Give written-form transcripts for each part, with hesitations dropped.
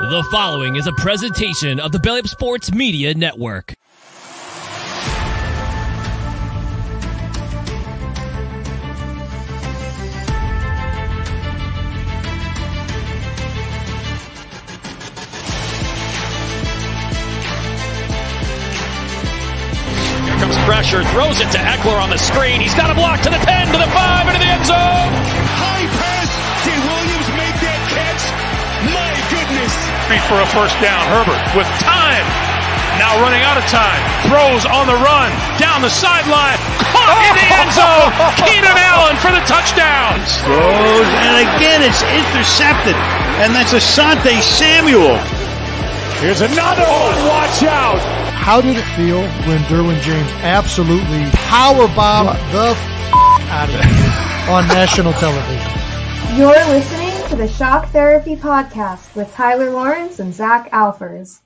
The following is a presentation of the Boltup Sports Media Network. Here comes pressure, throws it to Eckler on the screen. He's got a block to the 10, to the 5, into the end zone. High pass. Did Williams make that catch? My goodness. For a first down, Herbert with time. Now running out of time. Throws on the run. Down the sideline. Caught in the end zone. Keenan Allen for the touchdown. Throws, and again it's intercepted. And that's Asante Samuel. Here's another one. Watch out. How did it feel when Derwin James absolutely powerbombed the out of you on national television? You're listening to the Shock Therapy Podcast with Tyler Lawrence and Zach Alfers.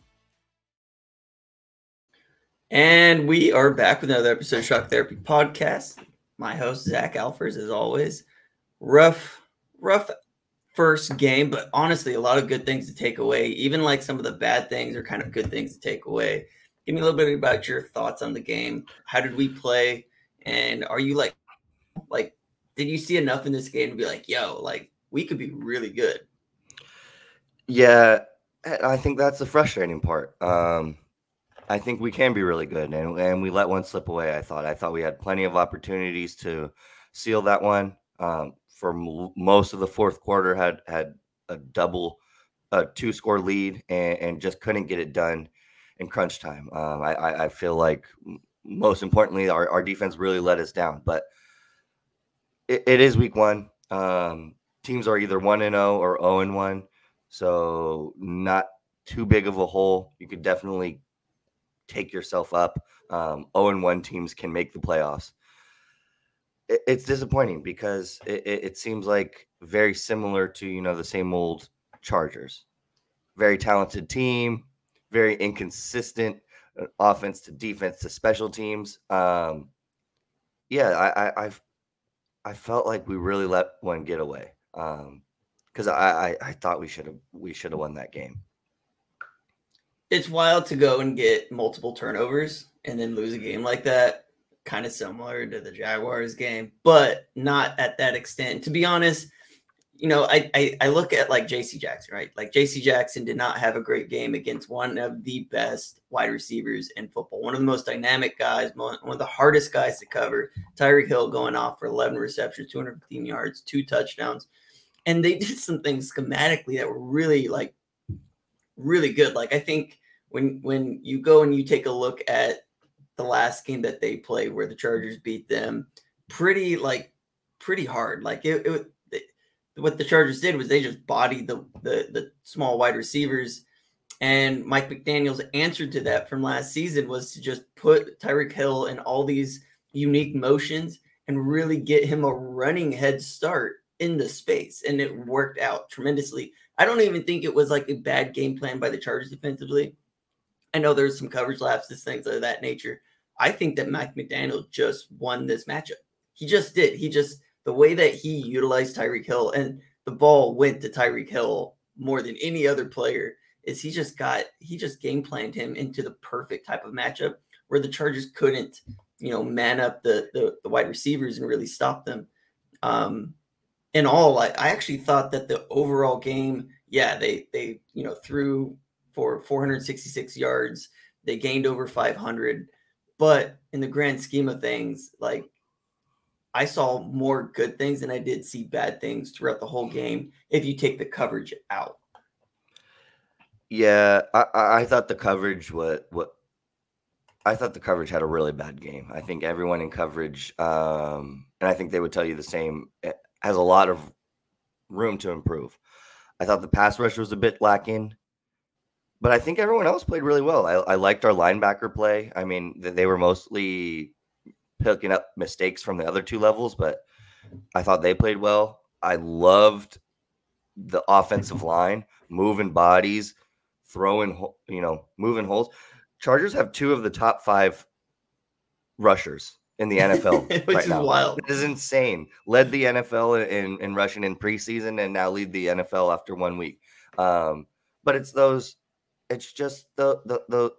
And we are back with another episode of Shock Therapy Podcast. My host, Zach Alfers, as always. Rough first game, but honestly, a lot of good things to take away. Even like some of the bad things are kind of good things to take away. Give me a little bit about your thoughts on the game. How did we play? And are you like, did you see enough in this game to be like, yo, like, we could be really good? Yeah, I think that's the frustrating part. I think we can be really good, and we let one slip away. I thought we had plenty of opportunities to seal that one. For most of the fourth quarter, had a two-score lead, and just couldn't get it done in crunch time. I feel like most importantly, our defense really let us down. But it is week one. Teams are either 1-0 or 0-1, so not too big of a hole. You could definitely take yourself up. 0-1 teams can make the playoffs. It's disappointing because it seems like very similar to, the same old Chargers. Very talented team, very inconsistent offense to defense to special teams. I felt like we really let one get away. Because I thought we should have won that game. It's wild to go and get multiple turnovers and then lose a game like that. Kind of similar to the Jaguars game, but not at that extent. To be honest, I look at like J.C. Jackson, right? Like J.C. Jackson did not have a great game against one of the best wide receivers in football. One of the most dynamic guys, one of the hardest guys to cover. Tyreek Hill going off for 11 receptions, 215 yards, 2 touchdowns. And they did some things schematically that were really good. Like I think when you go and you take a look at the last game that they played where the Chargers beat them pretty hard. Like what the Chargers did was they just bodied the small wide receivers, and Mike McDaniel's answer to that from last season was to just put Tyreek Hill in all these unique motions and really get him a running head start in the space, and it worked out tremendously. I don't even think it was like a bad game plan by the Chargers defensively. I know there's some coverage lapses, things of that nature. I think that Mike McDaniel just won this matchup. He just did. The way that he utilized Tyreek Hill, and the ball went to Tyreek Hill more than any other player, is he just game planned him into the perfect type of matchup where the Chargers couldn't, man up the wide receivers and really stop them. In all, I actually thought that the overall game, they threw for 466 yards. They gained over 500. But in the grand scheme of things, like I saw more good things than I did see bad things throughout the whole game if you take the coverage out. Yeah, I thought the coverage I thought the coverage had a really bad game. I think everyone in coverage, and I think they would tell you the same, has a lot of room to improve. I thought the pass rush was a bit lacking, but I think everyone else played really well. I liked our linebacker play. I mean, they were mostly picking up mistakes from the other two levels, but I thought they played well. I loved the offensive line, moving bodies, moving holes. Chargers have 2 of the top 5 rushers in the NFL which right is now. wild. It is insane. Led the NFL in rushing in preseason and now lead the NFL after 1 week. but it's just the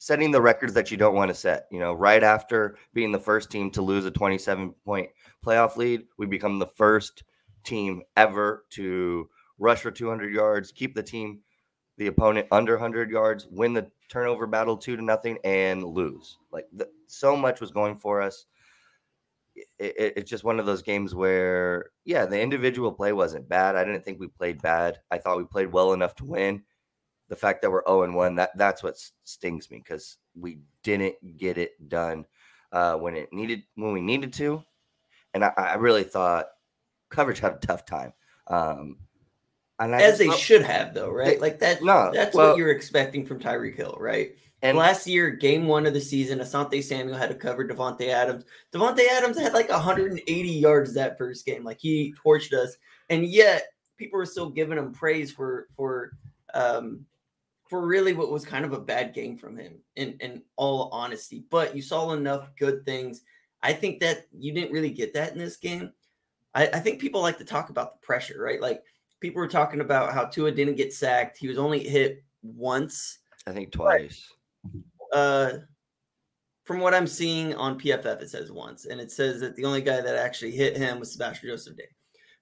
setting the records that you don't want to set. Right after being the first team to lose a 27-point playoff lead, we become the first team ever to rush for 200 yards, keep the opponent under 100 yards, win the turnover battle 2-0, and lose. So much was going for us. It's just one of those games where, the individual play wasn't bad. I didn't think we played bad. I thought we played well enough to win. The fact that we're 0-1, that's what stings me, because we didn't get it done when we needed to. And I really thought coverage had a tough time. As they should have, though, right? That's what you're expecting from Tyreek Hill, right? And last year, game 1 of the season, Asante Samuel had to cover Devontae Adams. Devontae Adams had 180 yards that first game. He torched us, and yet people were still giving him praise for really what was kind of a bad game from him, in all honesty. But you saw enough good things. I think that you didn't really get that in this game. I think people like to talk about the pressure, right? People were talking about how Tua didn't get sacked. He was only hit once. I think twice. From what I'm seeing on PFF, it says once. And it says that the only guy that actually hit him was Sebastian Joseph Day.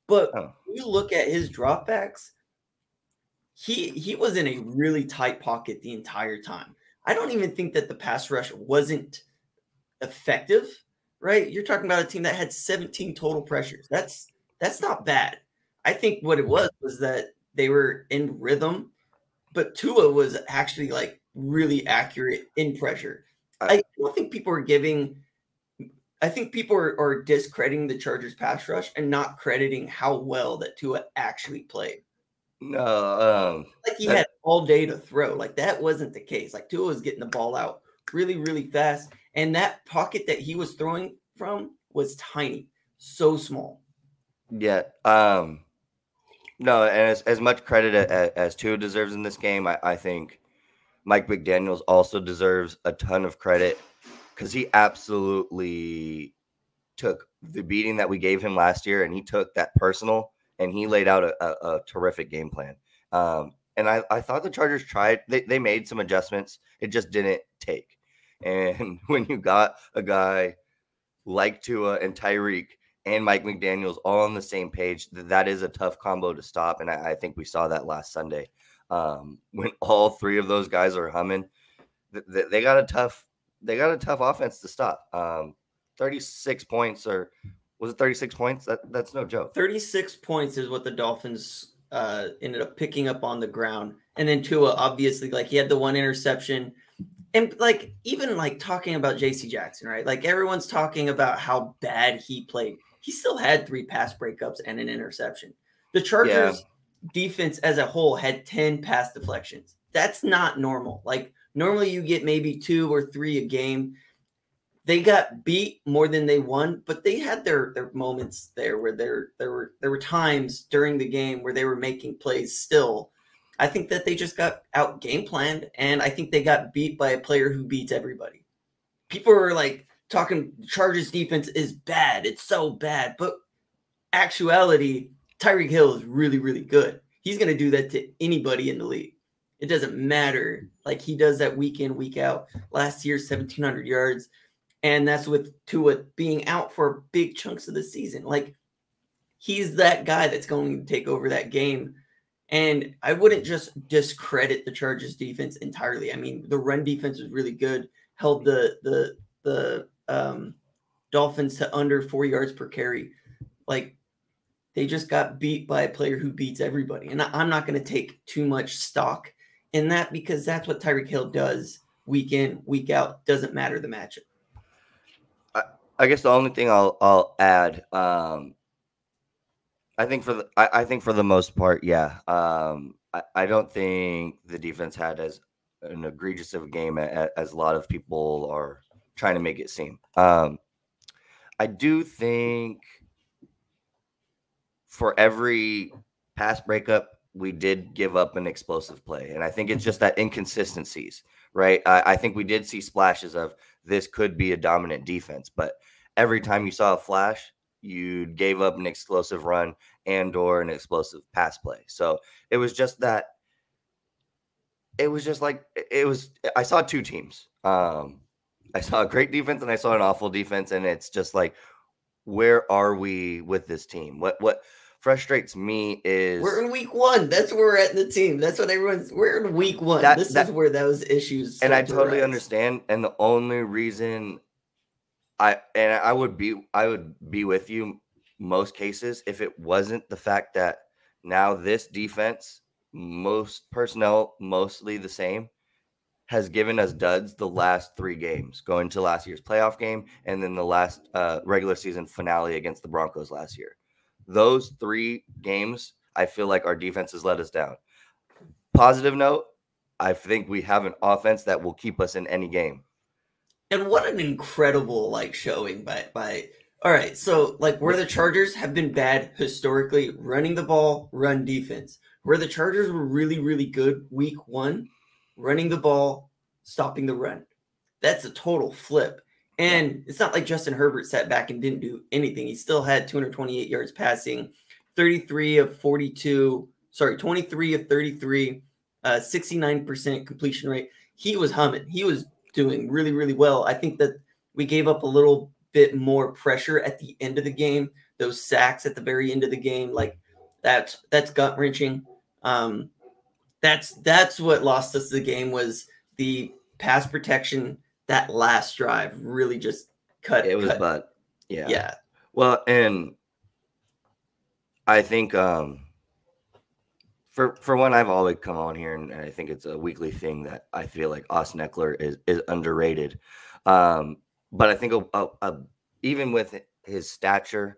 But when you look at his dropbacks, he was in a really tight pocket the entire time. I don't even think that the pass rush wasn't effective, right? You're talking about a team that had 17 total pressures. That's not bad. I think what it was that they were in rhythm, but Tua was actually really accurate in pressure. I don't think people are I think people are discrediting the Chargers pass rush and not crediting how well that Tua actually played. No, he had all day to throw. That wasn't the case. Tua was getting the ball out really, really fast, and that pocket that he was throwing from was tiny, so small. Yeah. No, and as much credit as Tua deserves in this game, I think Mike McDaniels also deserves a ton of credit, because he absolutely took the beating that we gave him last year, and he took that personal, and he laid out a terrific game plan. And I thought the Chargers tried. They made some adjustments. It just didn't take. And when you got a guy like Tua and Tyreek and Mike McDaniels all on the same page, that is a tough combo to stop. And I think we saw that last Sunday. When all three of those guys are humming, they got a tough offense to stop. 36 points, or was it 36 points? That's no joke. 36 points is what the Dolphins ended up picking up on the ground. And then Tua, obviously, he had the one interception. And even talking about JC Jackson, right? Everyone's talking about how bad he played. He still had 3 pass breakups and an interception. The Chargers defense as a whole had 10 pass deflections. That's not normal. Normally you get maybe 2 or 3 a game. They got beat more than they won, but they had their moments there where there were times during the game where they were making plays still. I think that they just got out game planned, and I think they got beat by a player who beats everybody. People were talking Chargers defense is bad. It's so bad. But actuality, Tyreek Hill is really, really good. He's going to do that to anybody in the league. It doesn't matter. He does that week in, week out. Last year, 1,700 yards. And that's with Tua being out for big chunks of the season. He's that guy that's going to take over that game. And I wouldn't just discredit the Chargers defense entirely. I mean, the run defense was really good, held the Dolphins to under 4 yards per carry. They just got beat by a player who beats everybody. And I'm not going to take too much stock in that, because that's what Tyreek Hill does week in, week out. Doesn't matter the matchup. I guess the only thing I'll add, I think for the most part, I don't think the defense had as an egregious of a game as a lot of people are trying to make it seem. I do think for every pass breakup, we did give up an explosive play. And I think it's just that inconsistencies, right? I think we did see splashes of this could be a dominant defense, but every time you saw a flash, you gave up an explosive run and/or an explosive pass play. So it was just that. It was just like I saw two teams. I saw a great defense and I saw an awful defense, and it's just like, where are we with this team? What frustrates me is we're in week 1. That's where we're at in the team. That's what we're in week 1. This is where those issues. And I totally understand. And the only reason I would be with you most cases if it wasn't the fact that now this defense, most personnel, mostly the same, has given us duds the last 3 games, going to last year's playoff game and then the last regular season finale against the Broncos last year. Those 3 games, I feel like our defense has let us down. Positive note, I think we have an offense that will keep us in any game. And what an incredible showing by all right, so where the Chargers have been bad historically, running the ball, run defense. Where the Chargers were really, really good week 1, running the ball, stopping the run. That's a total flip. And it's not like Justin Herbert sat back and didn't do anything. He still had 228 yards passing, 23 of 33, 69% completion rate. He was humming. He was doing really, really well. I think that we gave up a little bit more pressure at the end of the game. Those sacks at the very end of the game, that's gut wrenching. That's what lost us the game, was the pass protection. That last drive really just cut. It was bad. Yeah. Yeah. Well, and I think for one, I've always come on here, and I think it's a weekly thing that I feel like Austin Eckler is underrated. But I think even with his stature,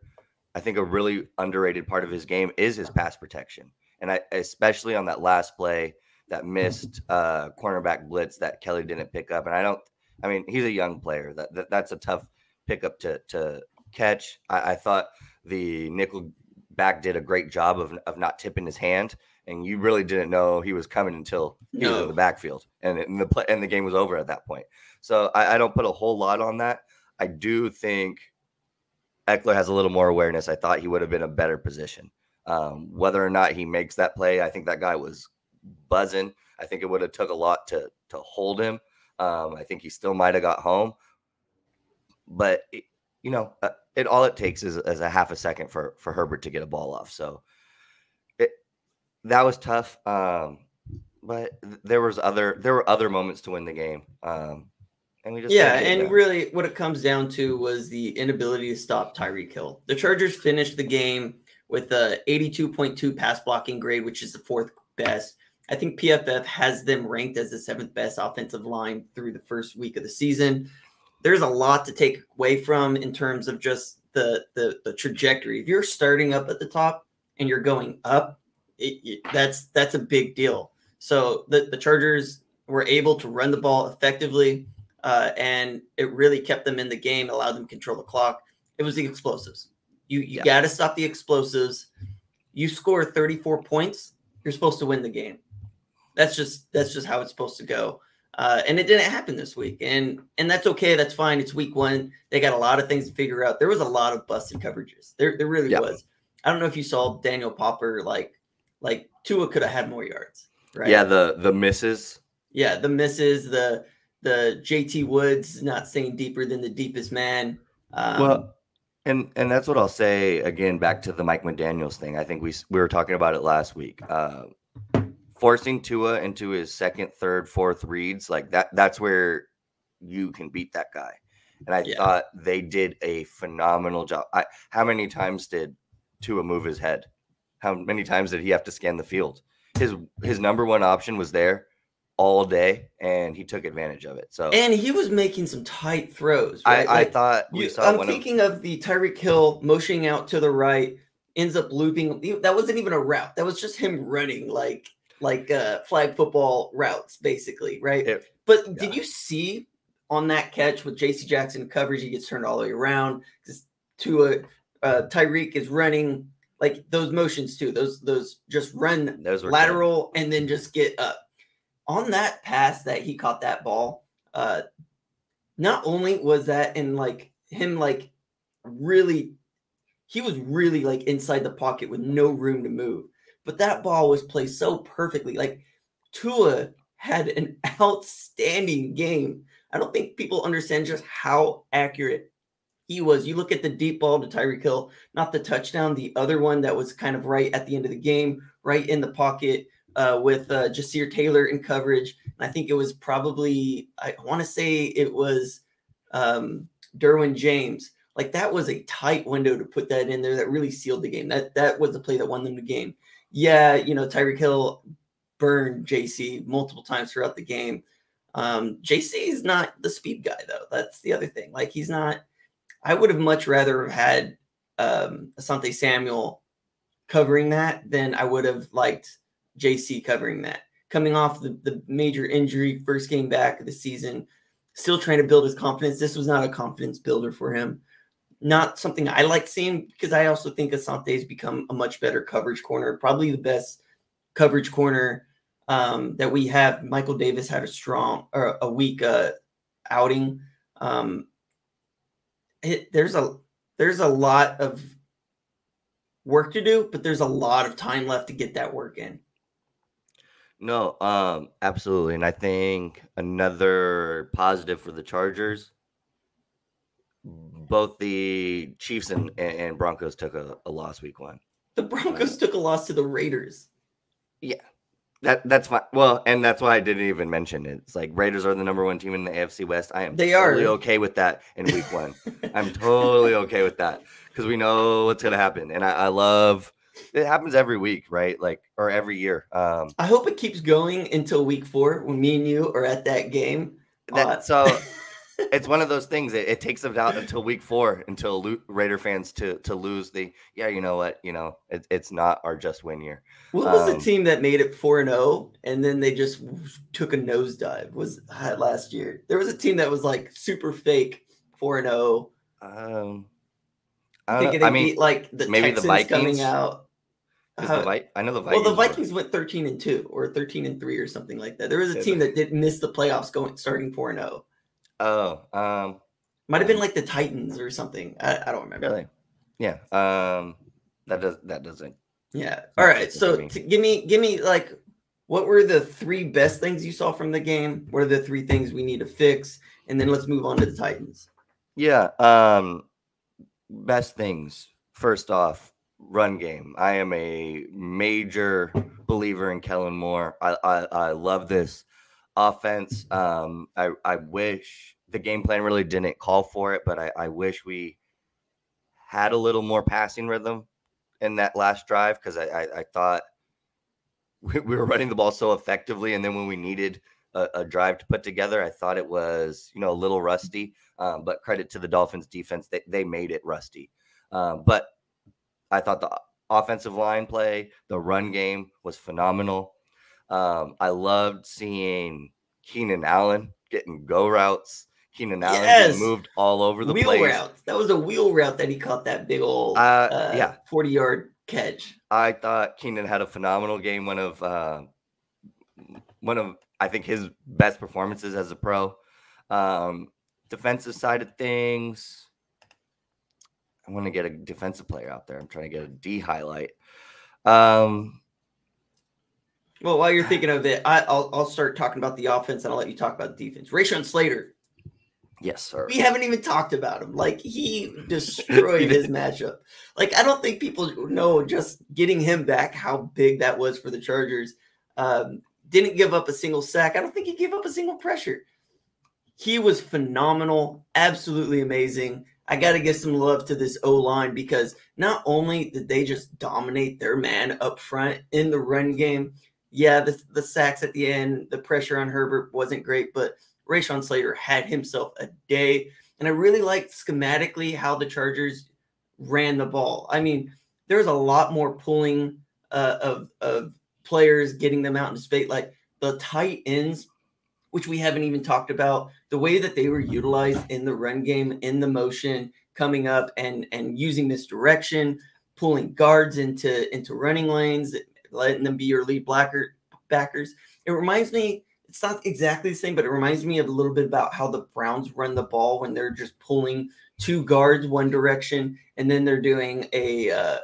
I think a really underrated part of his game is his pass protection. And especially on that last play, that missed cornerback blitz that Kelly didn't pick up. And he's a young player. That's a tough pickup to catch. I thought the nickel back did a great job of not tipping his hand, and you really didn't know he was coming until he was in the backfield, and the game was over at that point. So I don't put a whole lot on that. I do think Eckler has a little more awareness. I thought he would have been a better position. Whether or not he makes that play, I think that guy was buzzing. I think it would have took a lot to hold him. I think he still might have got home, but all it takes is a half a second for Herbert to get a ball off. So that was tough. But there were other moments to win the game. And we just really what it comes down to was the inability to stop Tyreek Hill. The Chargers finished the game with a 82.2 pass blocking grade, which is the 4th best. I think PFF has them ranked as the 7th best offensive line through the first week of the season. There's a lot to take away from in terms of just the trajectory. If you're starting up at the top and you're going up, that's a big deal. So the Chargers were able to run the ball effectively, and it really kept them in the game, allowed them to control the clock. It was the explosives. You got to stop the explosives. You score 34 points, you're supposed to win the game. That's just how it's supposed to go. And it didn't happen this week. And that's okay. That's fine. It's week 1. They got a lot of things to figure out. There was a lot of busted coverages. There really was. I don't know if you saw Daniel Popper, like Tua could have had more yards, right? Yeah, the misses. Yeah, the misses, the JT Woods not staying deeper than the deepest man. And that's what I'll say again, back to the Mike McDaniels thing. I think we were talking about it last week. Forcing Tua into his 2nd, 3rd, 4th reads, that's where you can beat that guy. And I thought they did a phenomenal job. How many times did Tua move his head? How many times did he have to scan the field? His number one option was there all day, and he took advantage of it. And he was making some tight throws. Right? I thought we saw. I'm thinking of the Tyreek Hill motioning out to the right, ends up looping. That wasn't even a route. That was just him running like flag football routes, basically, right? Did you see on that catch with J.C. Jackson coverage, he gets turned all the way around because Tyreek is running like those motions too. Those just run lateral and then just get up. On that pass that he caught that ball, not only was that in him really he was really like inside the pocket with no room to move. But that ball was played so perfectly. Like Tua had an outstanding game. I don't think people understand just how accurate he was. You look at the deep ball to Tyreek Hill, not the touchdown, the other one that was kind of right at the end of the game, right in the pocket with Jasir Taylor in coverage. And I think it was probably, I want to say it was Derwin James. Like that was a tight window to put that in there that really sealed the game. That was the play that won them the game. Yeah, Tyreek Hill burned JC multiple times throughout the game. JC is not the speed guy, though. That's the other thing. Like he's not. I would have much rather had Asante Samuel covering that than I would have liked JC covering that. Coming off the major injury, first game back of the season, still trying to build his confidence. This was not a confidence builder for him. Not something I like seeing because I also think Asante's become a much better coverage corner, probably the best coverage corner that we have. Michael Davis had a weak outing. There's a lot of work to do, but there's a lot of time left to get that work in. No, absolutely. And I think another positive for the Chargers, both the Chiefs and Broncos took a loss week 1. The Broncos took a loss to the Raiders. Yeah. That's fine. Well, and that's why I didn't even mention it. It's like Raiders are the number 1 team in the AFC West. They are totally okay with that in week 1. I'm totally okay with that because we know what's going to happen. And I love it. Happens every week, right? Like, or every year. I hope it keeps going until week 4 when me and you are at that game. So it's one of those things. It takes them out until week 4 until Raider fans to lose the, you know what, it's not our just win year. What was the team that made it 4-0 and then they just took a nosedive? Was last year? There was a team that was like super fake 4-0. I mean, beat like the maybe Texans the Vikings coming out. I know the Vikings. Well, the Vikings went 13-2 or 13-3 or something like that. There was a team that did miss the playoffs starting 4-0. Oh, might have been like the Titans or something. I don't remember. Really? Yeah. That doesn't. Yeah. All right. So give me like, what were the 3 best things you saw from the game? What are the 3 things we need to fix? And then let's move on to the Titans. Yeah. Best things. First off, run game. I am a major believer in Kellen Moore. I love this offense. I wish the game plan really didn't call for it, but I wish we had a little more passing rhythm in that last drive because I thought we were running the ball so effectively, and then when we needed a drive to put together, I thought it was a little rusty. But credit to the Dolphins defense, they made it rusty. But I thought the offensive line play, the run game was phenomenal. I loved seeing Keenan Allen getting go routes. Keenan Allen getting moved all over the place. Wheel routes. That was a wheel route that he caught that big old 40-yard catch. I thought Keenan had a phenomenal game. One of I think his best performances as a pro. Defensive side of things, I want to get a defensive player out there. I'm trying to get a D highlight. Well, while you're thinking of it, I'll start talking about the offense and I'll let you talk about the defense. Rashawn Slater. Yes, sir. We haven't even talked about him. Like, he destroyed his matchup. Like, I don't think people know just getting him back how big that was for the Chargers. Didn't give up a single sack. I don't think he gave up a single pressure. He was phenomenal. Absolutely amazing. I got to give some love to this O-line because not only did they just dominate their man up front in the run game, yeah, the sacks at the end, the pressure on Herbert wasn't great, but Rashawn Slater had himself a day. And I really liked schematically how the Chargers ran the ball. I mean, there's a lot more pulling of players, getting them out into space. Like the tight ends, which we haven't even talked about, the way that they were utilized in the run game, in the motion, coming up and using misdirection, pulling guards into running lanes, letting them be your lead backers. It reminds me, it's not exactly the same, but it reminds me of a little bit about how the Browns run the ball when they're just pulling two guards one direction, and then they're doing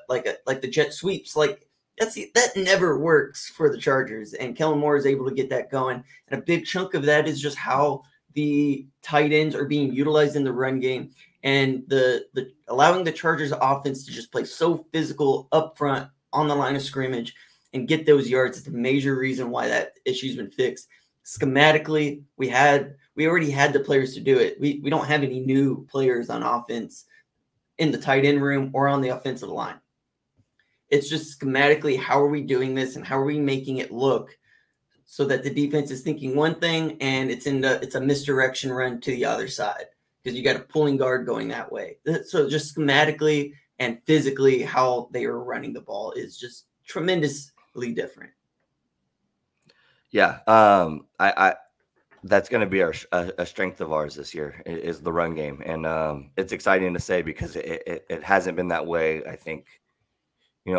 like the jet sweeps. Like that never works for the Chargers, and Kellen Moore is able to get that going. And a big chunk of that is just how the tight ends are being utilized in the run game, and the allowing the Chargers offense to just play so physical up front on the line of scrimmage and get those yards is the major reason why that issue's been fixed. Schematically, we already had the players to do it. We don't have any new players on offense in the tight end room or on the offensive line. It's just schematically, how are we doing this and how are we making it look so that the defense is thinking one thing and it's a misdirection run to the other side because you got a pulling guard going that way. So just schematically and physically, how they are running the ball is just tremendously different. Yeah, that's going to be a strength of ours this year is the run game, and it's exciting to say because it hasn't been that way. I think,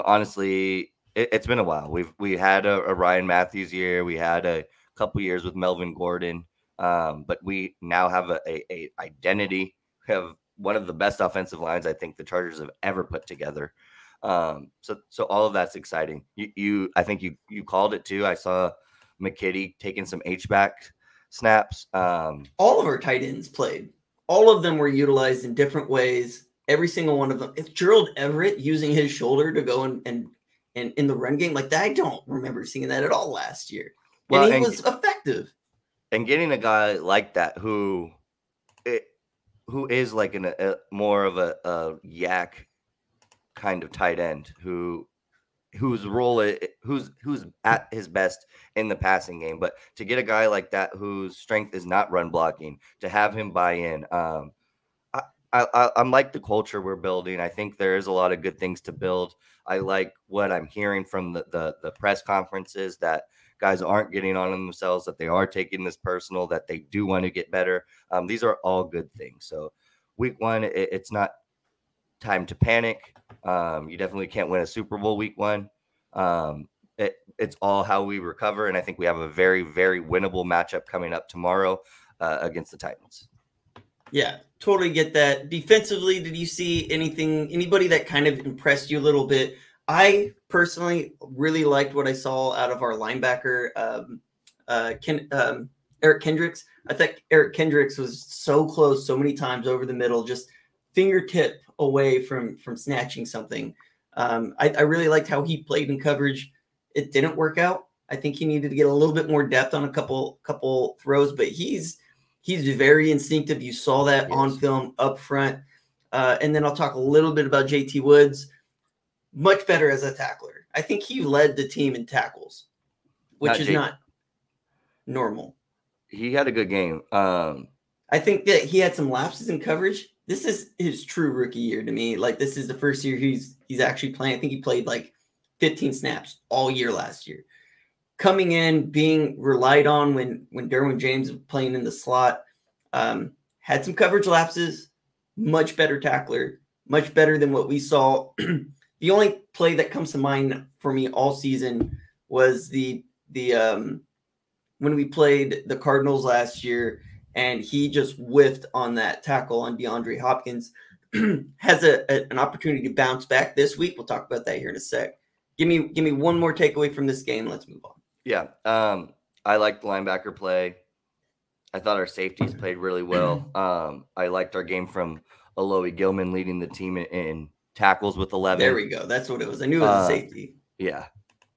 honestly, it's been a while. We had a Ryan Matthews year, we had a couple years with Melvin Gordon, but we now have a identity. We have one of the best offensive lines I think the Chargers have ever put together. So all of that's exciting. I think you called it too. I saw McKitty taking some H-back snaps. All of our tight ends played. All of them were utilized in different ways. Every single one of them. If Gerald Everett using his shoulder to go and in the run game like that, I don't remember seeing that at all last year. And he was effective. And getting a guy like that who is like a more of a yak kind of tight end whose role who's at his best in the passing game, but to get a guy like that whose strength is not run blocking, to have him buy in, I'm like the culture we're building. I think there is a lot of good things to build. I like what I'm hearing from the press conferences, that guys aren't getting on themselves, that they are taking this personal, that they do want to get better. These are all good things. So week one, it's not time to panic. You definitely can't win a Super Bowl week one. It's all how we recover, and I think we have a very, very winnable matchup coming up tomorrow against the Titans. Yeah, totally get that. Defensively, did you see anybody that kind of impressed you a little bit? I personally really liked what I saw out of our linebacker, Eric Kendricks. I think Eric Kendricks was so close so many times over the middle, just fingertip away from snatching something. I really liked how he played in coverage. It didn't work out. I think he needed to get a little bit more depth on a couple throws, but he's very instinctive. You saw that on film up front. And then I'll talk a little bit about JT Woods. Much better as a tackler. I think he led the team in tackles, which is not normal. He had a good game. I think that he had some lapses in coverage. This is his true rookie year to me. Like, this is the first year he's actually playing. I think he played like 15 snaps all year last year. Coming in, being relied on when Derwin James was playing in the slot, had some coverage lapses, much better tackler, much better than what we saw. The only play that comes to mind for me all season was the when we played the Cardinals last year, and he just whiffed on that tackle on DeAndre Hopkins. Has an opportunity to bounce back this week. We'll talk about that here in a sec. Give me one more takeaway from this game. Let's move on. Yeah, I liked the linebacker play. I thought our safeties played really well. I liked our game from Alohi Gilman leading the team in tackles with 11. There we go. That's what it was. I knew it was a safety. Yeah.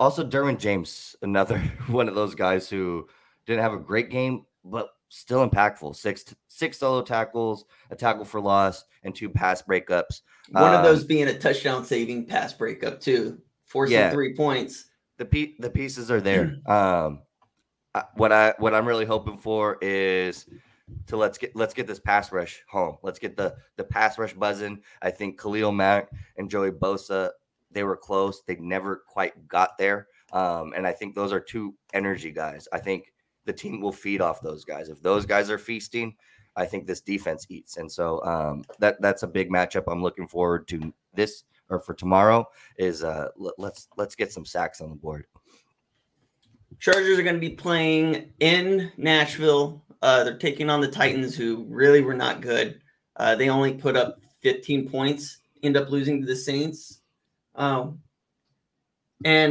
Also, Derwin James, another one of those guys who didn't have a great game, but still impactful. Six solo tackles, a tackle for loss, and 2 pass breakups. One of those being a touchdown-saving pass breakup too, forcing 3 points. The pieces are there. What I'm really hoping for is to let's get this pass rush home. Let's get the pass rush buzzing. I think Khalil Mack and Joey Bosa, they were close. They never quite got there. And I think those are 2 energy guys. I think the team will feed off those guys. If those guys are feasting, I think this defense eats. And so that's a big matchup I'm looking forward to this, or for tomorrow, is let's get some sacks on the board. Chargers are going to be playing in Nashville. They're taking on the Titans, who really were not good. They only put up 15 points, end up losing to the Saints. And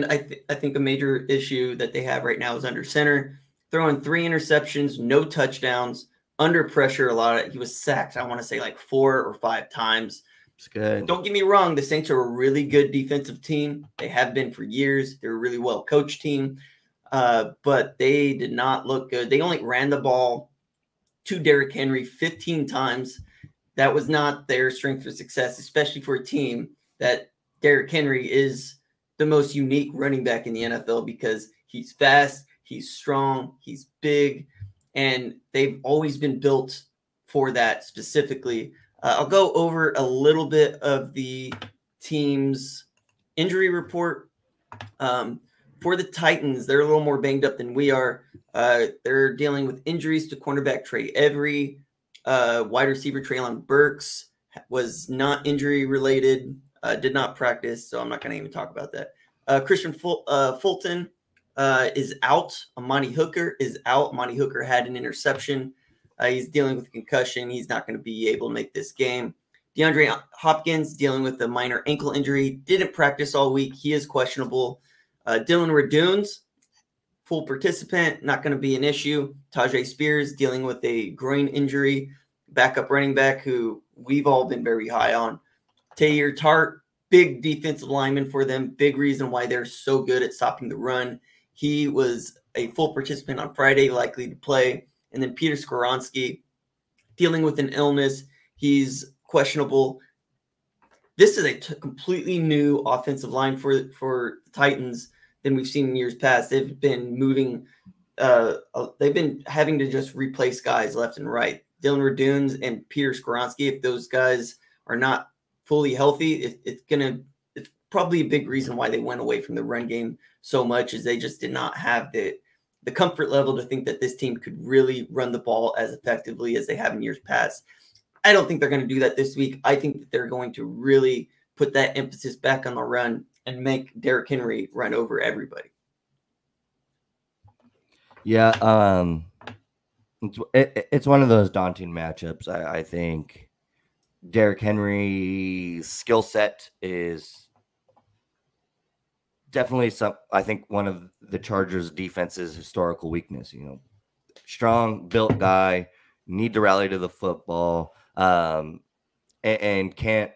I think a major issue that they have right now is under center, throwing 3 interceptions, no touchdowns, under pressure a lot. He was sacked, I want to say like 4 or 5 times. It's good. Don't get me wrong, the Saints are a really good defensive team. They have been for years. They're a really well-coached team, but they did not look good. They only ran the ball to Derrick Henry 15 times. That was not their strength for success, especially for a team that Derrick Henry is the most unique running back in the NFL because he's fast, he's strong, he's big, and they've always been built for that specifically. I'll go over a little bit of the team's injury report. For the Titans, they're a little more banged up than we are. They're dealing with injuries to cornerback Trey Every. Wide receiver Treylon Burks was not injury related, did not practice, so I'm not going to even talk about that. Christian Fulton is out. Amani Hooker is out. Amani Hooker had an interception. He's dealing with concussion. He's not going to be able to make this game. DeAndre Hopkins dealing with a minor ankle injury. Didn't practice all week. He is questionable. Dylan Radunes, full participant, not going to be an issue. Tajay Spears dealing with a groin injury. Backup running back who we've all been very high on. Tahir Tart, big defensive lineman for them. Big reason why they're so good at stopping the run. He was a full participant on Friday, likely to play. And then Peter Skoronski dealing with an illness. He's questionable. This is a completely new offensive line for the Titans than we've seen in years past. They've been moving. They've been having to just replace guys left and right. Dylan Radunes and Peter Skoronski, if those guys are not fully healthy, it's probably a big reason why they went away from the run game so much, is they just did not have the comfort level to think that this team could really run the ball as effectively as they have in years past. I don't think they're going to do that this week. I think that they're going to really put that emphasis back on the run and make Derrick Henry run over everybody. Yeah, it's one of those daunting matchups. I think Derrick Henry's skill set is definitely I think one of the Chargers' defense's historical weakness. You know, strong, built guy, need to rally to the football, and can't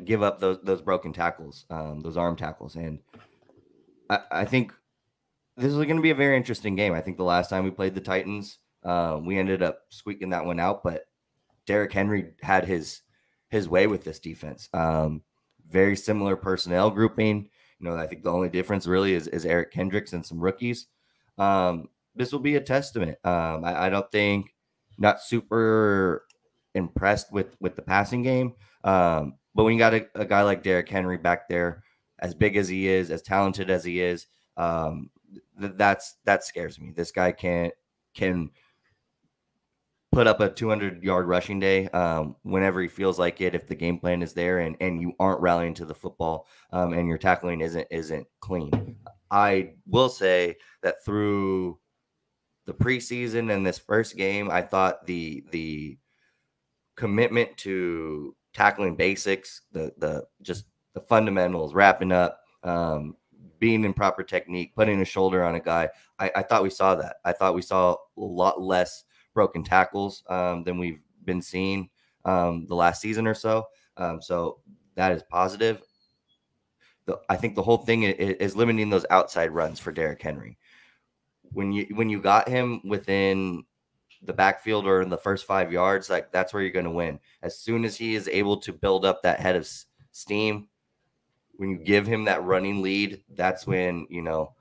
give up those broken tackles, those arm tackles. And I think this is going to be a very interesting game. I think the last time we played the Titans, we ended up squeaking that one out, but Derrick Henry had his way with this defense. Very similar personnel grouping. You know, I think the only difference really is Eric Kendricks and some rookies. This will be a testament. I don't think, not super impressed with the passing game. But when you got a guy like Derrick Henry back there, as big as he is, as talented as he is, that scares me. This guy can put up a 200-yard rushing day whenever he feels like it, if the game plan is there and you aren't rallying to the football and your tackling isn't clean. I will say that through the preseason and this first game, I thought the commitment to tackling basics, the fundamentals, wrapping up, being in proper technique, putting a shoulder on a guy, I thought we saw that. I thought we saw a lot less broken tackles than we've been seeing the last season or so. So that is positive. I think the whole thing is limiting those outside runs for Derrick Henry. When you got him within the backfield or in the first 5 yards, like that's where you're going to win. As soon as he is able to build up that head of steam, when you give him that running lead, that's when, you know,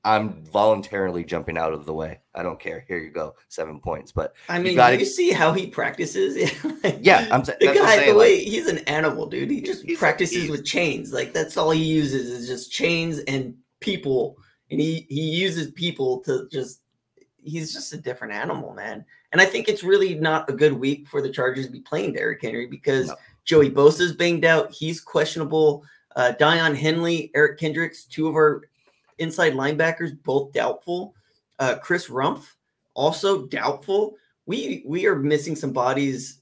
I'm voluntarily jumping out of the way. I don't care. Here you go, 7 points. But I mean, you see how he practices? Yeah, the way he's an animal, dude. He just practices with chains. Like that's all he uses is just chains and people. And he uses people to he's just a different animal, man. And I think it's really not a good week for the Chargers to be playing Derrick Henry because Joey Bosa's banged out. He's questionable. Dion Henley, Eric Kendricks, two of our inside linebackers, both doubtful. Chris Rumpf, also doubtful. we are missing some bodies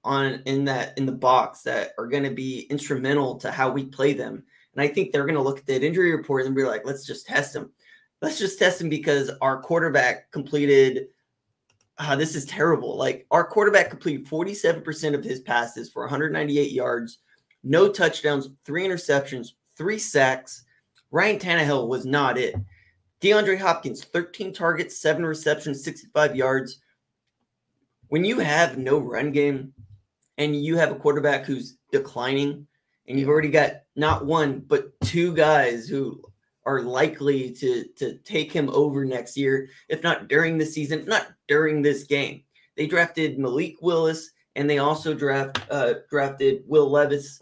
in the box that are going to be instrumental to how we play them. And I think they're going to look at that injury report and be like, let's just test him. Let's just test him because our quarterback completed. This is terrible. Like, our quarterback completed 47% of his passes for 198 yards, no touchdowns, 3 interceptions, 3 sacks. Ryan Tannehill was not it. DeAndre Hopkins, 13 targets, 7 receptions, 65 yards. When you have no run game and you have a quarterback who's declining, and you've already got not one, but 2 guys who are likely to take him over next year, if not during the season, if not during this game. They drafted Malik Willis, and they also drafted Will Levis.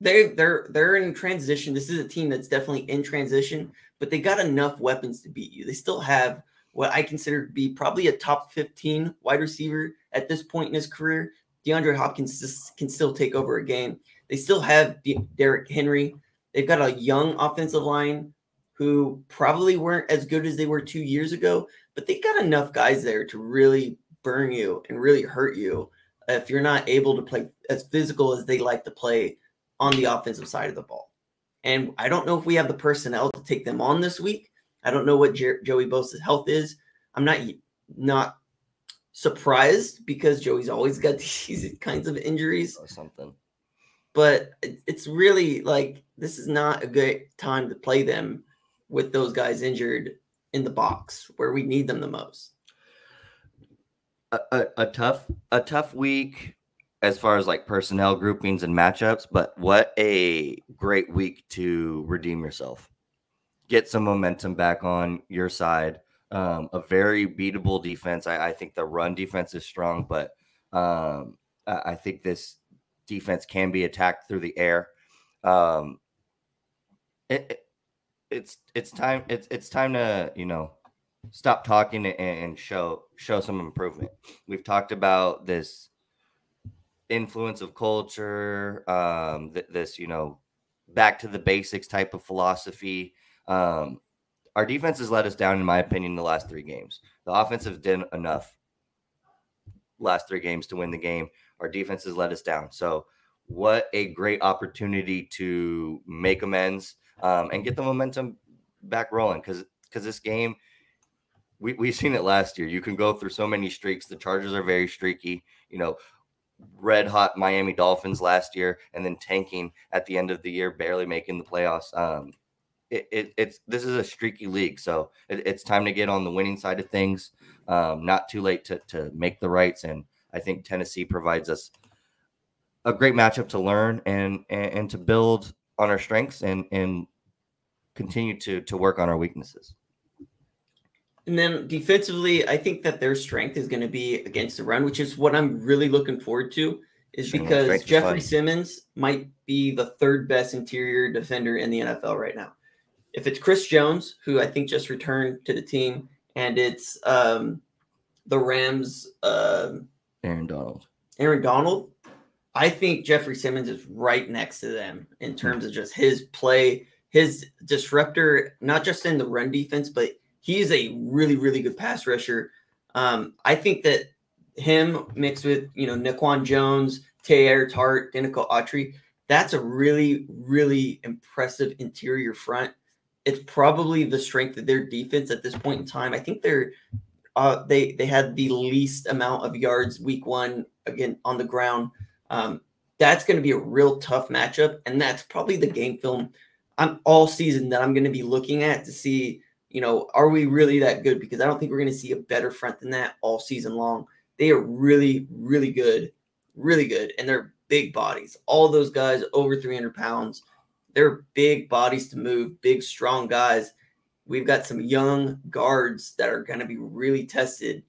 They're in transition. This is a team that's definitely in transition, but they got enough weapons to beat you. They still have what I consider to be probably a top 15 wide receiver at this point in his career. DeAndre Hopkins can still take over a game. They still have Derrick Henry. They've got a young offensive line who probably weren't as good as they were 2 years ago, but they got enough guys there to really burn you and really hurt you if you're not able to play as physical as they like to play on the offensive side of the ball. And I don't know if we have the personnel to take them on this week. I don't know what Joey Bosa's health is. I'm not surprised because Joey's always got these kinds of injuries or something. But it's really like, this is not a good time to play them with those guys injured in the box where we need them the most. A tough week as far as like personnel groupings and matchups, but what a great week to redeem yourself. Get some momentum back on your side. A very beatable defense. I think the run defense is strong, but I think this defense can be attacked through the air. It's time to stop talking and show some improvement. We've talked about this influence of culture, this back to the basics type of philosophy. Our defense has let us down, in my opinion, the last 3 games. The offense has done enough last 3 games to win the game. Our defense has let us down. So what a great opportunity to make amends and get the momentum back rolling. Because this game, we've seen it last year. You can go through so many streaks. The Chargers are very streaky. Red hot Miami Dolphins last year and then tanking at the end of the year, barely making the playoffs. This is a streaky league, so it's time to get on the winning side of things. Not too late to make the rights, and I think Tennessee provides us a great matchup to learn and to build on our strengths and continue to work on our weaknesses. And then defensively, I think that their strength is going to be against the run, which is what I'm really looking forward to, is because Jeffrey Simmons might be the 3rd best interior defender in the NFL right now. If it's Chris Jones, who I think just returned to the team, and it's the Rams, Aaron Donald, I think Jeffrey Simmons is right next to them in terms of just his play, his disruptor, not just in the run defense, but he's a really, really good pass rusher. I think that him mixed with, Naquan Jones, Te'Air Tart, Denico Autry, that's a really, really impressive interior front. It's probably the strength of their defense at this point in time. I think they had the least amount of yards week 1 again on the ground. That's going to be a real tough matchup, and that's probably the game film all season that I'm going to be looking at to see, are we really that good? Because I don't think we're going to see a better front than that all season long. They are really, really good, and they're big bodies. All those guys over 300 pounds. They're big bodies to move, big, strong guys. We've got some young guards that are going to be really tested.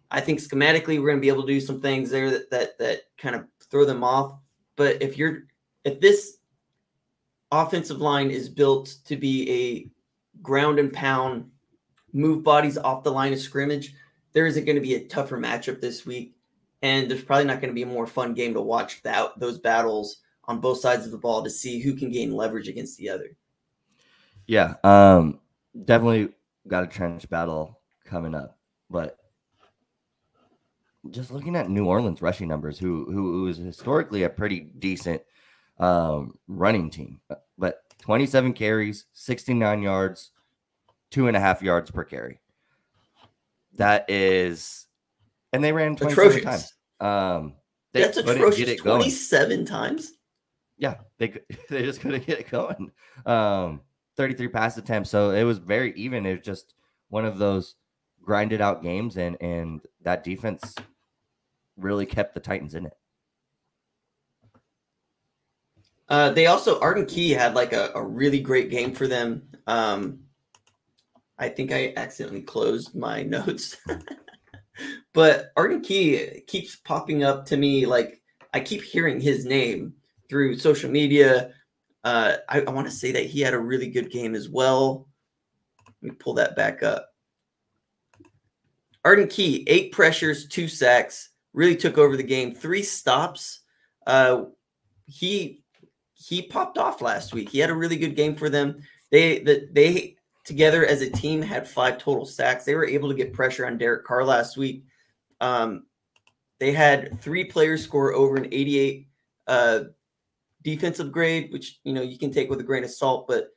I think schematically we're going to be able to do some things there that kind of throw them off. But if this offensive line is built to be a ground and pound, move bodies off the line of scrimmage, there isn't going to be a tougher matchup this week. And there's probably not going to be a more fun game to watch those battles on both sides of the ball to see who can gain leverage against the other. Yeah, definitely got a trench battle coming up. but just looking at New Orleans rushing numbers, who is historically a pretty decent running team, but 27 carries, 69 yards, 2.5 yards per carry. That is, and they ran 27 times. That's atrocious. 27 times. Yeah, they just couldn't get it going. 33 pass attempts, so it was very even. It was just one of those grinded out games, and that defense really kept the Titans in it. They also, Arden Key had like a really great game for them. I think I accidentally closed my notes. But Arden Key keeps popping up to me. Like, I keep hearing his name through social media. I want to say that he had a really good game as well. Let me pull that back up. Arden Key, 8 pressures, 2 sacks, really took over the game, 3 stops. He popped off last week. He had a really good game for them. They together as a team had 5 total sacks. They were able to get pressure on Derek Carr last week. They had 3 players score over an 88 defensive grade, which, you know, you can take with a grain of salt, but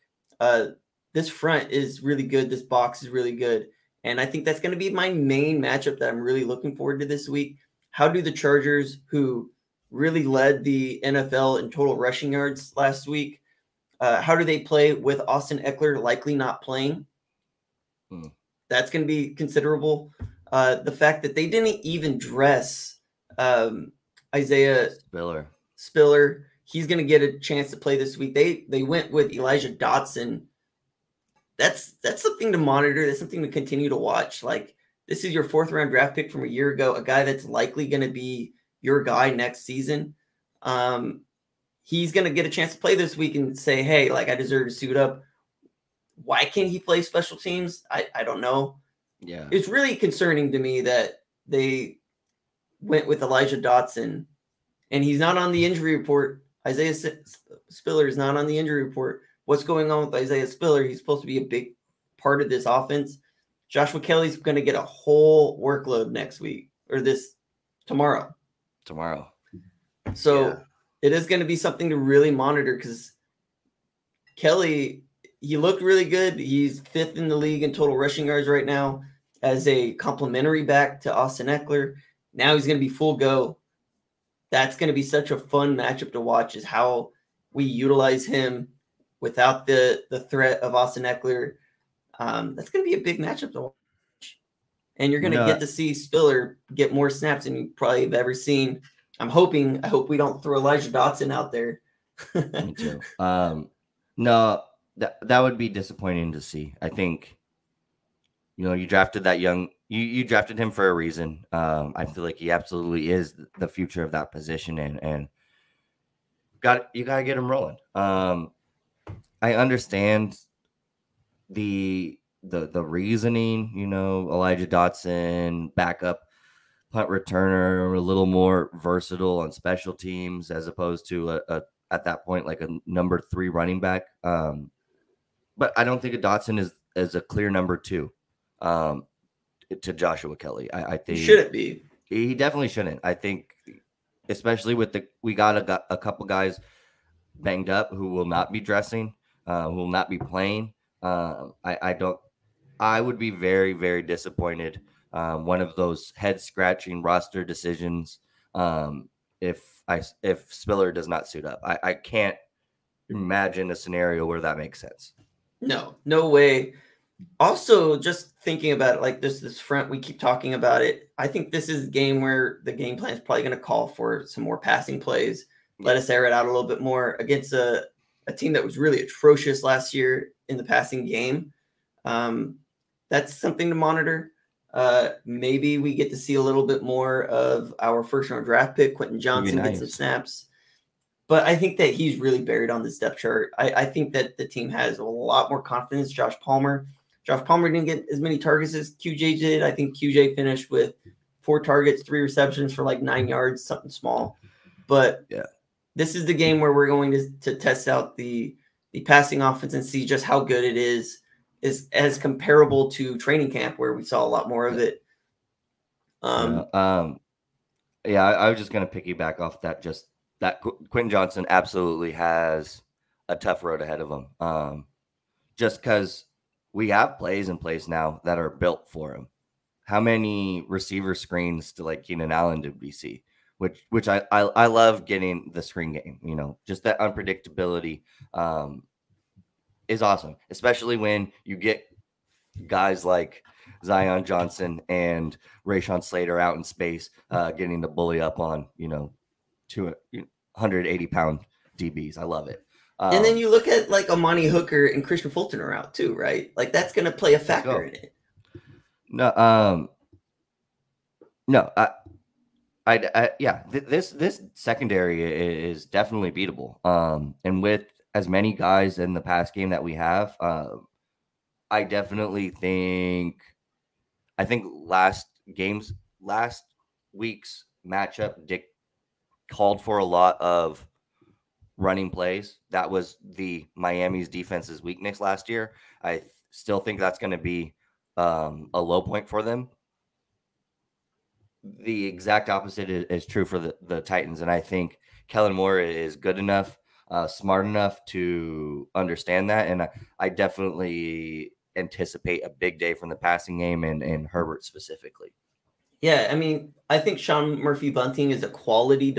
this front is really good. This box is really good. And I think that's going to be my main matchup that I'm really looking forward to this week. How do the Chargers, who really led the NFL in total rushing yards last week, how do they play with Austin Eckler likely not playing? That's going to be considerable. The fact that they didn't even dress Isaiah Spiller. He's going to get a chance to play this week. They went with Elijah Dotson. That's something to monitor. That's something to continue to watch. Like, this is your 4th round draft pick from a year ago, a guy that's likely going to be your guy next season. He's going to get a chance to play this week and say, hey, like, I deserve to suit up. Why can't he play special teams? I don't know. Yeah. It's really concerning to me that they went with Elijah Dotson and he's not on the injury report. Isaiah Spiller is not on the injury report. What's going on with Isaiah Spiller? He's supposed to be a big part of this offense. Joshua Kelly's going to get a whole workload next week or tomorrow. So it is going to be something to really monitor because Kelly, he looked really good. He's 5th in the league in total rushing yards right now as a complimentary back to Austin Eckler. Now he's going to be full go. That's going to be such a fun matchup to watch, is how we utilize him without the threat of Austin Eckler. That's going to be a big matchup to watch. And you're going to get to see Spiller get more snaps than you probably have ever seen. I hope we don't throw Elijah Dotson out there. Me too. No, that would be disappointing to see. I think, you know, you drafted that young, you drafted him for a reason. I feel like he absolutely is the future of that position, and you got to get him rolling. I understand the reasoning, you know, Elijah Dotson, backup punt returner, a little more versatile on special teams as opposed to at that point like a number 3 running back. But I don't think a Dotson is a clear number 2 to Joshua Kelly. I think he shouldn't be. He definitely shouldn't. I think, especially with we got a couple guys banged up who will not be dressing, who will not be playing. I would be very, very disappointed. One of those head scratching roster decisions. If Spiller does not suit up, I can't imagine a scenario where that makes sense. No way. Also, just thinking about it, like this front, we keep talking about it. I think this is a game where the game plan is probably going to call for some more passing plays. Let us air it out a little bit more against a team that was really atrocious last year in the passing game. That's something to monitor. Maybe we get to see a little bit more of our 1st round draft pick, Quentin Johnson, get some snaps. But I think that he's really buried on this depth chart. I think that the team has a lot more confidence. Josh Palmer didn't get as many targets as QJ did. I think QJ finished with 4 targets, 3 receptions for like 9 yards, something small. But yeah, this is the game where we're going to test out the passing offense and see just how good it is as comparable to training camp, where we saw a lot more of it. Yeah, I was just going to piggyback off that. Just that Quentin Johnson absolutely has a tough road ahead of him. Just because we have plays in place now that are built for him. How many receiver screens to like Keenan Allen did we see? Which I love getting the screen game. You know, just that unpredictability is awesome, especially when you get guys like Zion Johnson and Rashawn Slater out in space, getting the bully up on 180-pound DBs. I love it. And then you look at like Amani Hooker and Christian Fulton are out too, right? Like that's going to play a factor in it. No, this secondary is definitely beatable. And with as many guys in the pass game that we have, I definitely think last week's matchup called for a lot of running plays. That was the Miami's defense's weakness last year. I still think that's going to be a low point for them. The exact opposite is true for the Titans, and I think Kellen Moore is good enough, smart enough to understand that, and I definitely anticipate a big day from the passing game and Herbert specifically. Yeah, I mean, I think Sean Murphy-Bunting is a quality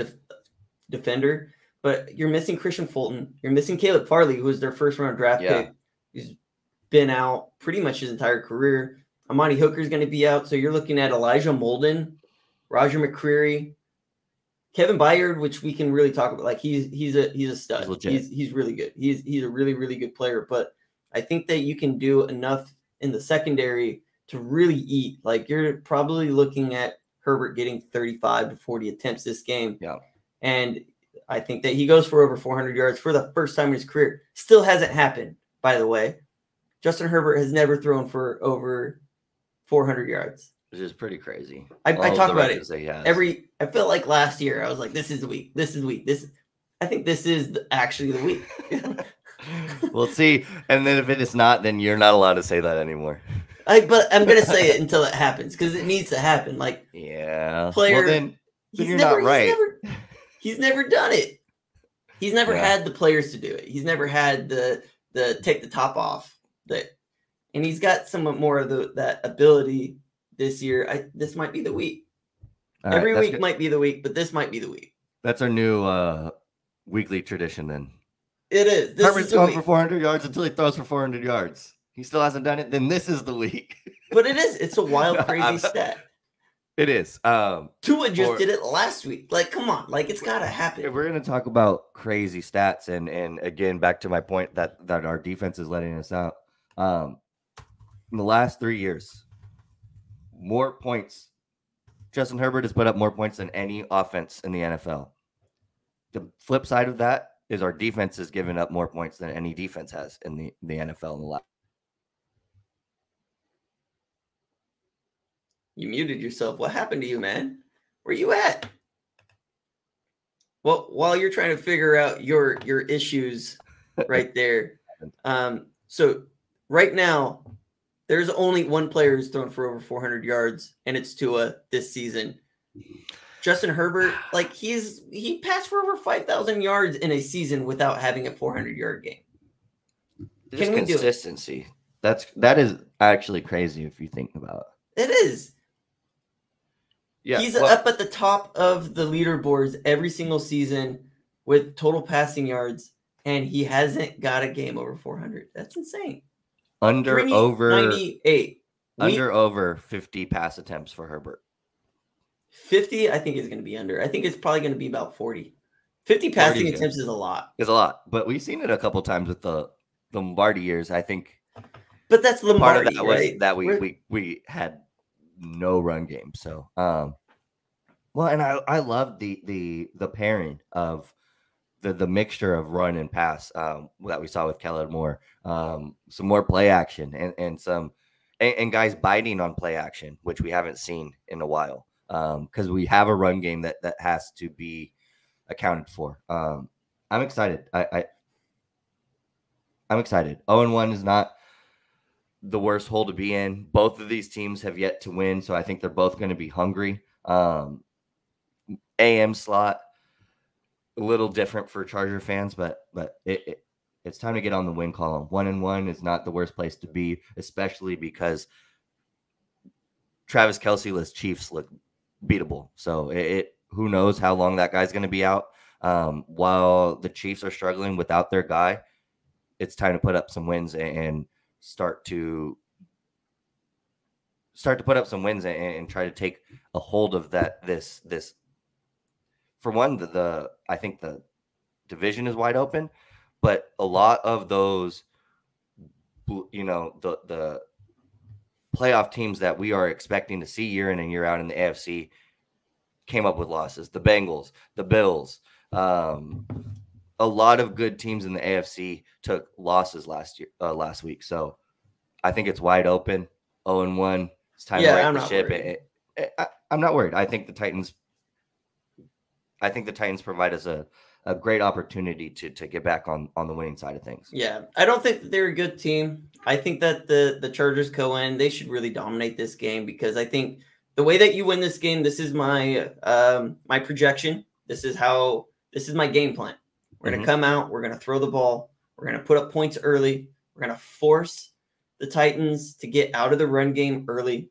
defender, but you're missing Christian Fulton. You're missing Caleb Farley, who was their first-round draft pick. He's been out pretty much his entire career. Amani Hooker is going to be out, so you're looking at Elijah Molden, Roger McCreary, Kevin Byard, which we can really talk about. Like he's a stud. He's really good. He's a really, really good player. But I think that you can do enough in the secondary to really eat. Like you're probably looking at Herbert getting 35 to 40 attempts this game. Yeah. And I think that he goes for over 400 yards for the first time in his career. Still hasn't happened, by the way. Justin Herbert has never thrown for over 400 yards. Which is pretty crazy. I talk about it I felt like last year I was like, this is the week. This is the week. I think this is actually the week. We'll see. And then if it is not, then you're not allowed to say that anymore. But I'm gonna say it until it happens because it needs to happen. Like, yeah, player. Well, then you're not right. He's never done it. He's never had the players to do it. He's never had the take the top off and he's got somewhat more of that ability this year. This might be the week. Every week might be the week, but this might be the week. That's our new weekly tradition then. It is. Herbert's going for 400 yards until he throws for 400 yards. He still hasn't done it. Then this is the week. But it is. It's a wild, crazy stat. It is. Tua just did it last week. Like, come on. Like, it's got to happen. If we're going to talk about crazy stats, and again, back to my point that our defense is letting us out. In the last 3 years, more points. Justin Herbert has put up more points than any offense in the NFL. The flip side of that is our defense has given up more points than any defense has in the NFL in the last. You muted yourself. What happened to you, man? Where you at? Well, while you're trying to figure out your issues right there. So right now, there's only one player who's thrown for over 400 yards, and it's Tua this season. Justin Herbert, like he passed for over 5,000 yards in a season without having a 400-yard game. Can we consistency? That is actually crazy if you think about it. It is. Yeah, he's up at the top of the leaderboards every single season with total passing yards, and he hasn't got a game over 400. That's insane. Over 98. Over 50 pass attempts for Herbert. 50, I think is going to be under. I think it's probably going to be about 40. 50 passing attempts is a lot. It's a lot, but we've seen it a couple times with the Lombardi years. I think. But that's Lombardi, part of that right? Was that we had no run game. So, well, and I love the pairing of the mixture of run and pass that we saw with Kellen Moore. Some more play action and some guys biting on play action, which we haven't seen in a while. Because we have a run game that has to be accounted for. I'm excited. I'm excited. 0-1 is not the worst hole to be in. Both of these teams have yet to win, so I think they're both going to be hungry. AM slot, a little different for Charger fans, but it's time to get on the win column. 1-1 is not the worst place to be, especially because Travis Kelce-less Chiefs look beatable. So who knows how long that guy's going to be out. While the Chiefs are struggling without their guy, it's time to put up some wins and start to put up some wins and try to take a hold of that. This for one, I think the division is wide open, but a lot of those, the playoff teams that we are expecting to see year in and year out in the AFC came up with losses. The Bengals, the Bills, a lot of good teams in the AFC took losses last week. So I think it's wide open. 0-1. It's time to right the ship. I'm not worried. I think the Titans provide us a great opportunity to get back on the winning side of things. Yeah, I don't think that they're a good team. I think that the Chargers go in. They should really dominate this game because I think the way that you win this game, this is my my projection. This is my game plan. We're going to come out. We're going to throw the ball. We're going to put up points early. We're going to force the Titans to get out of the run game early.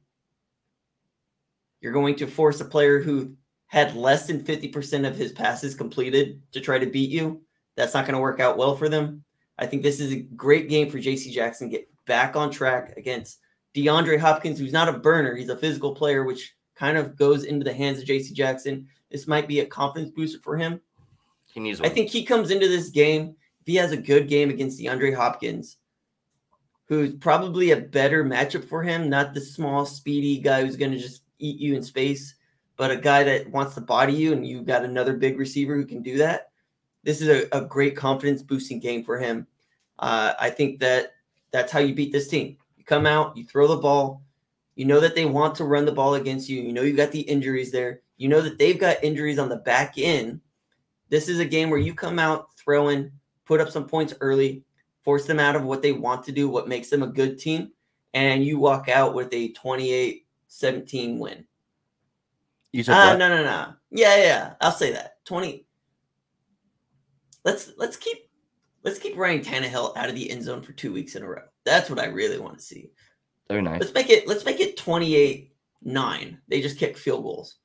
You're going to force a player who had less than 50% of his passes completed to try to beat you. That's not going to work out well for them. I think this is a great game for J.C. Jackson. Get back on track against DeAndre Hopkins, who's not a burner. He's a physical player, which kind of goes into the hands of J.C. Jackson. This might be a confidence booster for him. He needs one. I think he comes into this game, if he has a good game against DeAndre Hopkins, who's probably a better matchup for him, not the small, speedy guy who's going to just eat you in space, but a guy that wants to body you, and you've got another big receiver who can do that. This is a great confidence-boosting game for him. I think that's how you beat this team. You come out, you throw the ball. You know that they want to run the ball against you. You know you got the injuries there. You know that they've got injuries on the back end. This is a game where you come out, throw in, put up some points early, force them out of what they want to do, what makes them a good team, and you walk out with a 28-17 win. You said no. Yeah. I'll say that. 20. Let's keep Ryan Tannehill out of the end zone for 2 weeks in a row. That's what I really want to see. Very nice. Let's make it 28-9. They just kick field goals.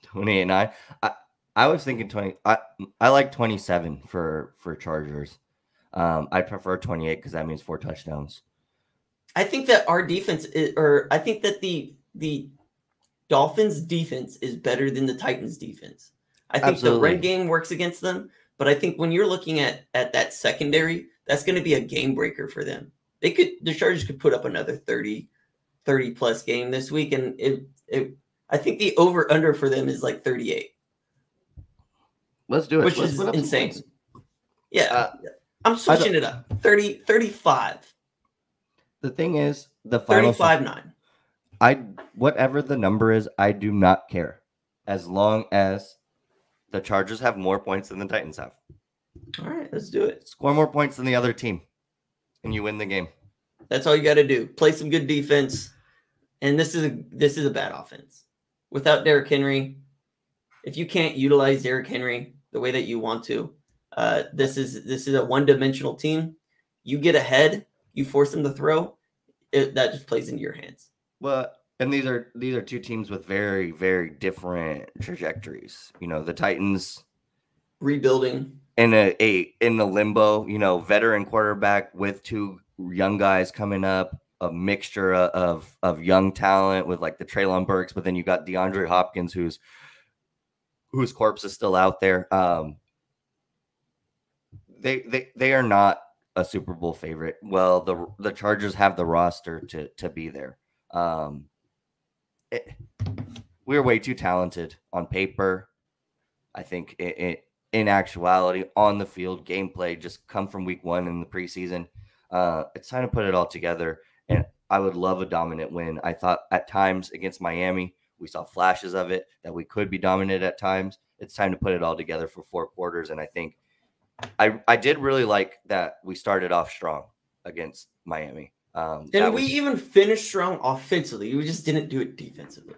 28-9. I was thinking 20. I like 27 for Chargers. I prefer 28 because that means 4 touchdowns. I think that our defense I think that the Dolphins defense is better than the Titans defense. I think Absolutely. The run game works against them, but I think when you're looking at that secondary, that's going to be a game breaker for them. The Chargers could put up another 30 plus game this week, and I think the over under for them is like 38. Let's do it. Which is insane. Yeah. I'm switching it up. 35. The thing is, the final 35-9. Whatever the number is, I do not care. As long as the Chargers have more points than the Titans have. All right, let's do it. Score more points than the other team, and you win the game. That's all you got to do. Play some good defense. And this is a bad offense. Without Derrick Henry, if you can't utilize Derrick Henry the way that you want to, this is a one-dimensional team. You get ahead, you force them to throw, that just plays into your hands. Well, and these are two teams with very, very different trajectories. You know, the Titans rebuilding in the limbo, veteran quarterback with 2 young guys coming up, a mixture of young talent with like the Treylon Burks, but then you got DeAndre Hopkins whose corpse is still out there. They are not a Super Bowl favorite. Well, the Chargers have the roster to be there. We're way too talented on paper. I think in actuality, on the field, gameplay just come from week 1 in the preseason. It's time to put it all together, and I would love a dominant win. I thought at times against Miami, we saw flashes of it, that we could be dominant at times. It's time to put it all together for 4 quarters, and I think I did really like that we started off strong against Miami. And we even finished strong offensively. We just didn't do it defensively.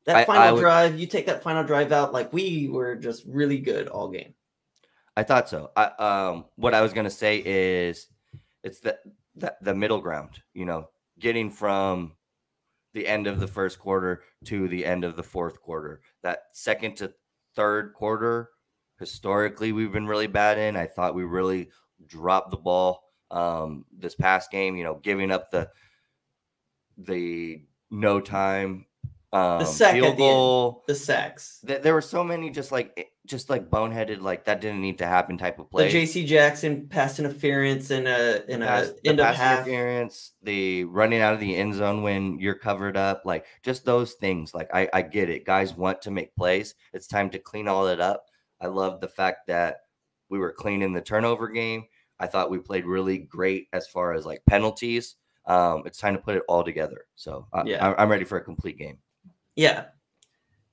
That final drive, you take that final drive out, like we were just really good all game. I thought so. What I was going to say is it's the middle ground, getting from the end of the first quarter to the end of the fourth quarter. That second to third quarter, historically, we've been really bad in. I thought we really dropped the ball this past game, giving up the no time the sack field goal, the sacks. There were so many just like boneheaded, like that didn't need to happen type of play. The J.C. Jackson pass interference in a end of half interference, the running out of the end zone when you're covered up, like just those things. Like I get it. Guys want to make plays. It's time to clean all it up. I love the fact that we were clean in the turnover game. I thought we played really great as far as like penalties. It's time to put it all together. So I'm ready for a complete game. Yeah.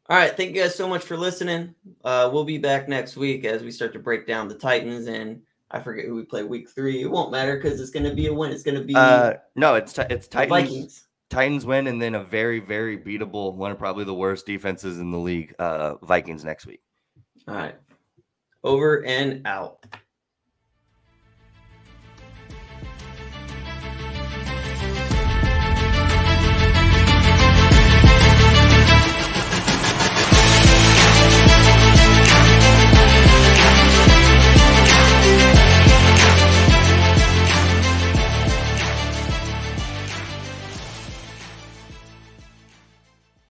All right. Thank you guys so much for listening. We'll be back next week as we start to break down the Titans. And I forget who we play week 3. It won't matter because it's going to be a win. It's going to be no, it's Titans. Vikings. Titans win, and then a very, very beatable, one of probably the worst defenses in the league, Vikings next week. All right. Over and out.